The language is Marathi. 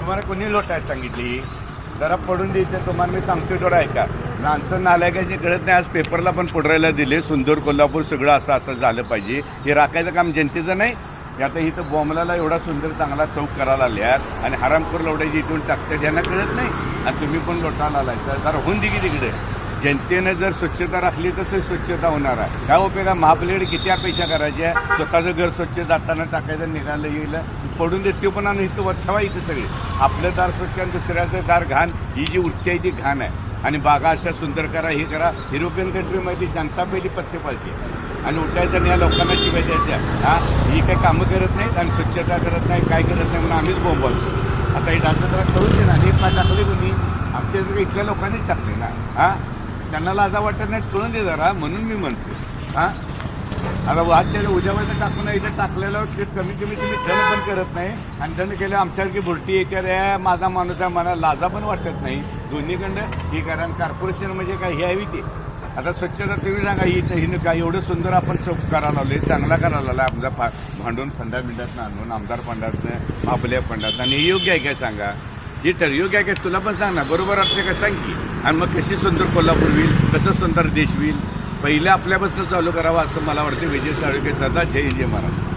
तुम्हाला कोणी लोटायला सांगितली? जरा पडून द्यायचं तुम्हाला मी सांगतोय थोडं ऐका. माणसं नालायकाची कळत नाही. आज पेपरला पण पुढरायला दिले सुंदर कोल्हापूर सगळं असं असं झालं पाहिजे. हे राखायचं काम जनतेचं नाही. हे आता इथं बॉम्बला एवढा सुंदर चांगला चौक करायला आल्यात आणि हरामखोर लवड्याची इथून टाकतात यांना कळत नाही. आणि तुम्ही पण लोटायला आलाय तर जरा होऊन दे की तिकडे. जनतेनं जर स्वच्छता राखली तर ते स्वच्छता होणार आहे. काय उपयोग आहे? महापलीकडे किती अपेक्षा करायच्या? स्वतःचं घर स्वच्छ जाताना टाकायचं निघालं येईल पडून देते पण आणि इथं वर्षावा इथं सगळे आपलं दार स्वच्छ आणि दुसऱ्याचं दार घाण. ही जी उठते आहे ती घाण आहे. आणि बागा अशा सुंदर करा हे करा. युरोपियन कंट्रीमध्ये जनता पहिली पत्ते पाहिजे आणि उठायचं आणि या लोकांना शिवाय द्यायच्या. ही काही कामं करत नाहीत आणि स्वच्छता करत नाही काय करत नाही म्हणून आम्हीच बोंबवतो. आता हे डाक्टर जरा कळून दे ना. हे काय टाकले कोणी? आमच्या इकडे इथल्या लोकांनीच टाकले ना. त्यांना लाजा वाटत नाही कळून दे जरा म्हणून मी म्हणतो. आता वाद उद्यावर टाकून इथं टाकलेलं ते कमी कमी तुम्ही धन पण करत नाही आणि धन केलं आमच्यासारखी भुरटी येते रे माझा माणूस आहे मला लाजा पण वाटत नाही. दोन्हीकडं ही कारण कॉर्पोरेशन म्हणजे काय हे हवी ते. आता स्वच्छता तुम्ही सांगा हिनं काय एवढं सुंदर आपण चौक करायला लावले चांगला करायला लावला आमचा भांडून फंडाबिंडातनं आणून आमदार फंडातनं आपल्या फंडातनं आणि हे योग्य आहे काय सांगा? हे तर योग्य आहे काय? तुला पण सांग ना. बरोबर असते का सांग की. आणि मग कशी सुंदर कोल्हापूर होईल कसं सुंदर देश होईल. पहिलं आपल्यापासून चालू करावं असं मला वाटतं. विजय साळुंखे सदा जय जय महाराज.